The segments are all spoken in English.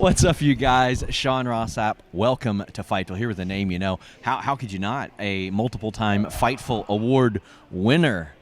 What's up, you guys? Sean Ross Sapp. Welcome to Fightful. Here with a name you know. How could you not? A multiple-time Fightful Award winner,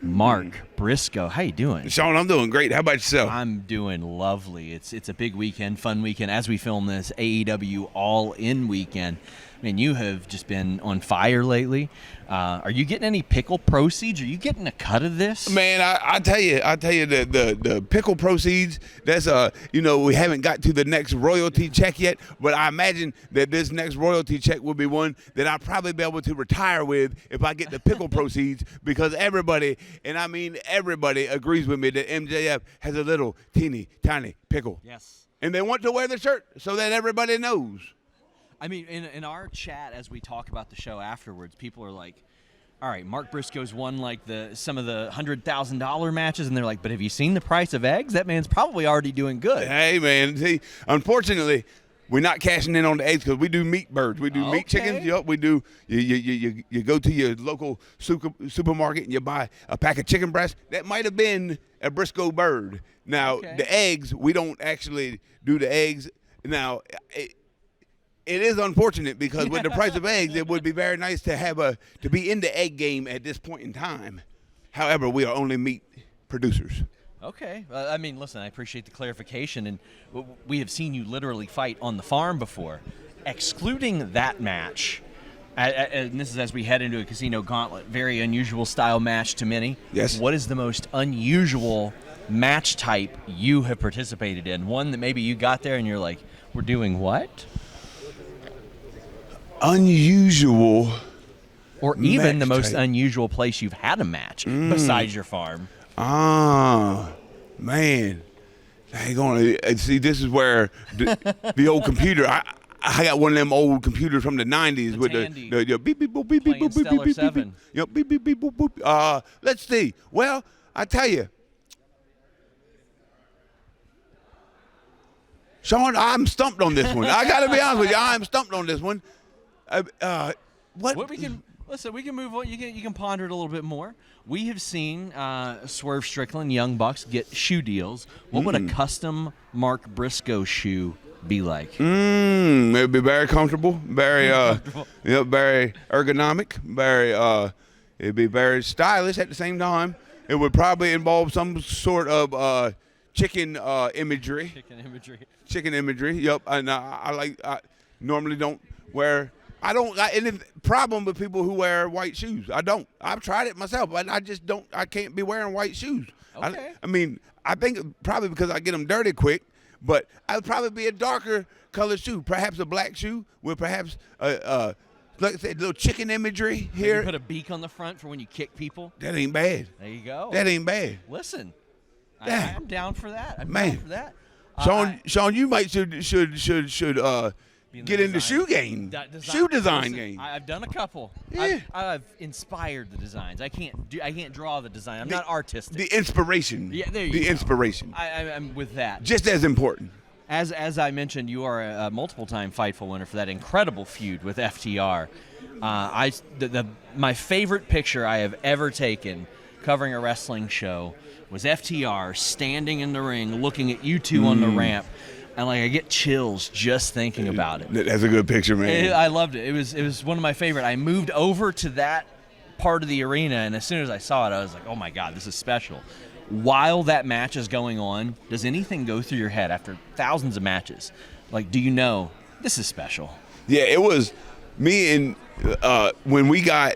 Mark Briscoe. How you doing? Sean, I'm doing great. How about yourself? I'm doing lovely. It's a big weekend, fun weekend. As we film this, AEW All In weekend. I mean, you have just been on fire lately. Are you getting any pickle proceeds? Are you getting a cut of this? Man, I tell you, the pickle proceeds. That's we haven't got to the next royalty check yet, but I imagine that this next royalty check will be one that I'll probably be able to retire with if I get the pickle proceeds, because everybody, and I mean everybody, agrees with me that MJF has a little teeny tiny pickle. Yes. And they want to wear the shirt so that everybody knows. I mean, in our chat as we talk about the show afterwards, people are like, all right, Mark Briscoe's won like some of the $100,000 matches, and they're like, but have you seen the price of eggs? That man's probably already doing good. Hey, man, see, unfortunately, we're not cashing in on the eggs because we do meat birds. We do meat chickens. Yep, we do. You go to your local supermarket and you buy a pack of chicken breasts. That might have been a Briscoe bird. Now, the eggs, we don't actually do the eggs. Now, it is unfortunate because with the price of eggs, it would be very nice to be in the egg game at this point in time. However, we are only meat producers. Okay. I mean, listen, I appreciate the clarification, and we have seen you literally fight on the farm before. Excluding that match, and this is as we head into a casino gauntlet, very unusual style match to many. Yes. What is the most unusual match type you have participated in? One that maybe you got there and you're like, we're doing what? Unusual, or even the most unusual place you've had a match besides your farm. Man, hang on. See, this is where the old computer. I got one of them old computers from the '90s with the beep beep boop beep beep boop beep beep beep beep. Yep, beep beep beep boop boop. Let's see. Well, I tell you, Sean, I'm stumped on this one. I got to be honest with you. I'm stumped on this one. What we can move on. You can ponder it a little bit more. We have seen Swerve Strickland, Young Bucks get shoe deals. What would a custom Mark Briscoe shoe be like? It'd be very comfortable, very very ergonomic, it'd be very stylish at the same time. It would probably involve some sort of chicken imagery. Chicken imagery. Yep. And I normally don't wear. I don't got any problem with people who wear white shoes. I don't. I've tried it myself, but I just don't. I can't be wearing white shoes. Okay. I mean, I think probably because I get them dirty quick, but I'd probably be a darker colored shoe, perhaps a black shoe with perhaps like I said, little chicken imagery here. Maybe put a beak on the front for when you kick people. That ain't bad. There you go. That ain't bad. Listen, I'm down for that. I'm down for that. Sean, you might should get into shoe game, shoe design game. I've done a couple. Yeah. I've inspired the designs. I can't draw the design. I'm not artistic. The inspiration. Yeah, there you go. The inspiration. I'm with that. Just as important. As I mentioned, you are a multiple-time Fightful winner for that incredible feud with FTR. My favorite picture I have ever taken covering a wrestling show was FTR standing in the ring, looking at you two on the ramp. And I get chills just thinking about it. That's a good picture, man. I loved it. It was one of my favorite. I moved over to that part of the arena, and as soon as I saw it, I was like, oh my God, this is special. While that match is going on, does anything go through your head after thousands of matches? Like, do you know this is special? Yeah, it was me and when we got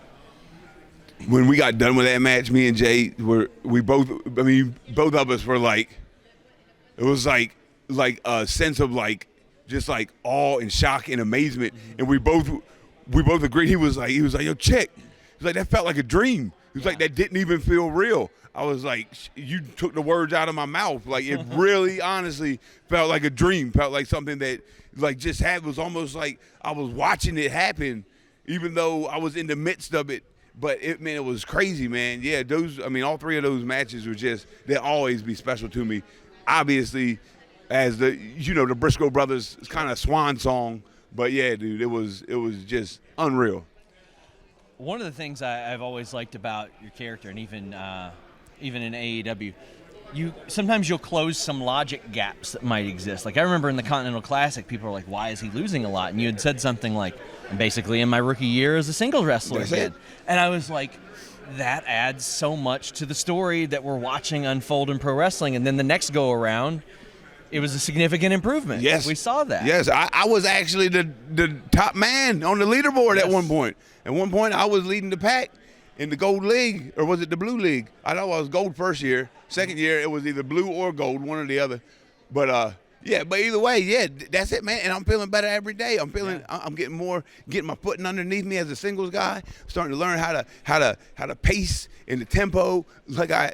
done with that match, me and Jay both of us were like, it was like a sense of just awe and shock and amazement, and we both agreed. He was like, yo, check. He's like, that felt like a dream. He was like, that didn't even feel real. I was like, you took the words out of my mouth. Like, it really, honestly felt like a dream. Felt like something that just happened. It was almost like I was watching it happen, even though I was in the midst of it. But it was crazy, man. Yeah, all three of those matches were they'll always be special to me. Obviously, as the Briscoe brothers kind of swan song, but yeah, dude, it was just unreal. One of the things I've always liked about your character, and even in AEW, sometimes you'll close some logic gaps that might exist. Like I remember in the Continental Classic, people were like, "Why is he losing a lot?" And you had said something like, "I'm basically in my rookie year as a singles wrestler again." And I was like, that adds so much to the story that we're watching unfold in pro wrestling. And then the next go around, it was a significant improvement. Yes, we saw that. Yes, I was actually the top man on the leaderboard at one point. At one point, I was leading the pack in the gold league, or was it the blue league? I know I was gold first year. Second year, it was either blue or gold, one or the other. But but either way, that's it, man. And I'm feeling better every day. I'm getting my footing underneath me as a singles guy. Starting to learn how to pace in the tempo. Like I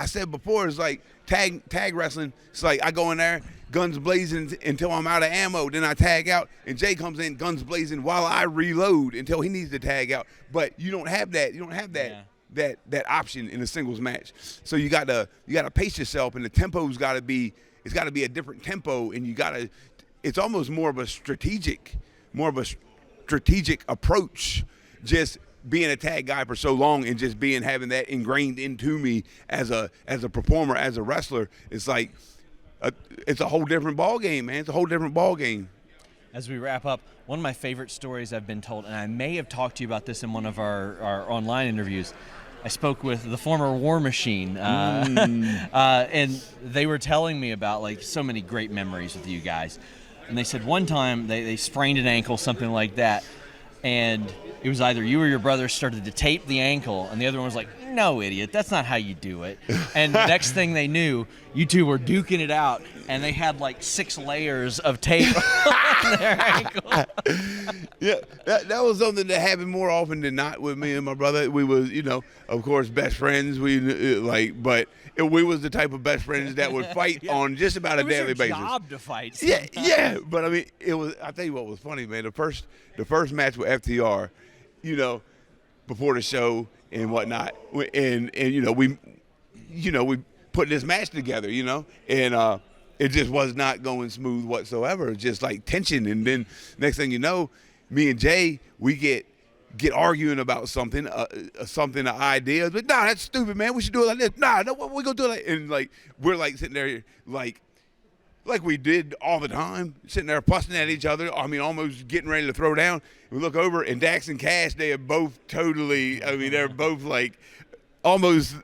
said before, it's like tag wrestling. It's like I go in there, guns blazing until I'm out of ammo. Then I tag out, and Jay comes in, guns blazing, while I reload until he needs to tag out. But you don't have that. You don't have that. Yeah. That option in a singles match. So you got to pace yourself, and the tempo's got to be. It's got to be a different tempo, and it's almost more of a strategic approach. Just being a tag guy for so long and just having that ingrained into me as a performer, as a wrestler, it's like it's a whole different ball game, man. It's a whole different ball game. As we wrap up, one of my favorite stories I've been told, and I may have talked to you about this in one of our online interviews. I spoke with the former War Machine, and they were telling me about like so many great memories with you guys. And they said one time they sprained an ankle, something like that, and it was either you or your brother started to tape the ankle, and the other one was like, "No, idiot, that's not how you do it." And the next thing they knew, you two were duking it out, and they had like 6 layers of tape on their ankle. Yeah, that was something that happened more often than not with me and my brother. We was, of course, best friends. We we was the type of best friends that would fight on just about a daily basis. It was your job to fight. Yeah. But I mean, it was. I tell you what was funny, man. The first match with FTR, before the show and whatnot, and we put this match together, and it just was not going smooth whatsoever. It was just like tension, and then next thing you know, me and Jay, we get arguing about something, an idea. But nah, that's stupid, man. We should do it like this. Nah, no, we gonna do it like, and like we're like sitting there like we did all the time, sitting there fussing at each other. I mean, almost getting ready to throw down. We look over, and Dax and Cash, they are both totally. I mean, they're both like almost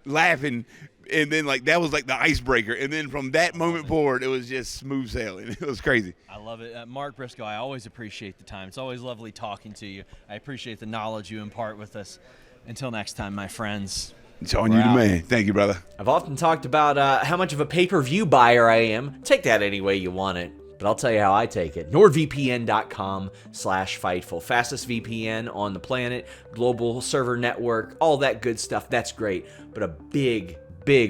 laughing. And then, like, that was like the icebreaker. And then from that moment forward, it was just smooth sailing. It was crazy. I love it. Mark Briscoe, I always appreciate the time. It's always lovely talking to you. I appreciate the knowledge you impart with us. Until next time, my friends. It's on you, the man. Thank you, brother. I've often talked about how much of a pay-per-view buyer I am. Take that any way you want it. But I'll tell you how I take it. NordVPN.com/Fightful. Fastest VPN on the planet. Global server network. All that good stuff. That's great. But a big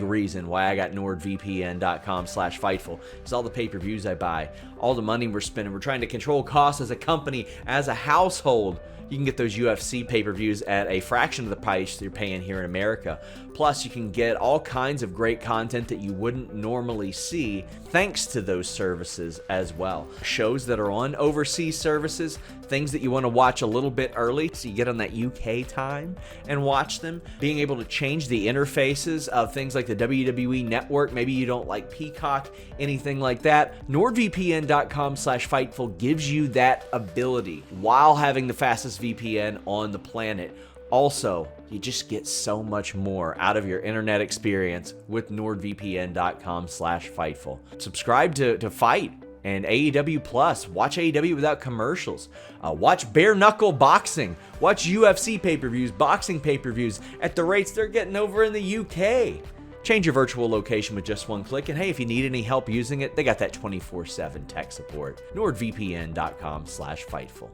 reason why I got NordVPN.com/Fightful is all the pay-per-views I buy, all the money we're spending. We're trying to control costs as a company, as a household. You can get those UFC pay-per-views at a fraction of the price you're paying here in America. Plus, you can get all kinds of great content that you wouldn't normally see thanks to those services as well. Shows that are on overseas services, things that you want to watch a little bit early so you get on that UK time and watch them. Being able to change the interfaces of things like the WWE Network. Maybe you don't like Peacock, anything like that. NordVPN.com/Fightful gives you that ability while having the fastest VPN on the planet. Also, you just get so much more out of your internet experience with NordVPN.com/Fightful. Subscribe to Fight and AEW Plus. Watch AEW without commercials. Watch bare knuckle boxing. Watch UFC pay-per-views, boxing pay-per-views at the rates they're getting over in the UK. Change your virtual location with just one click. And hey, if you need any help using it, they got that 24/7 tech support. NordVPN.com/Fightful.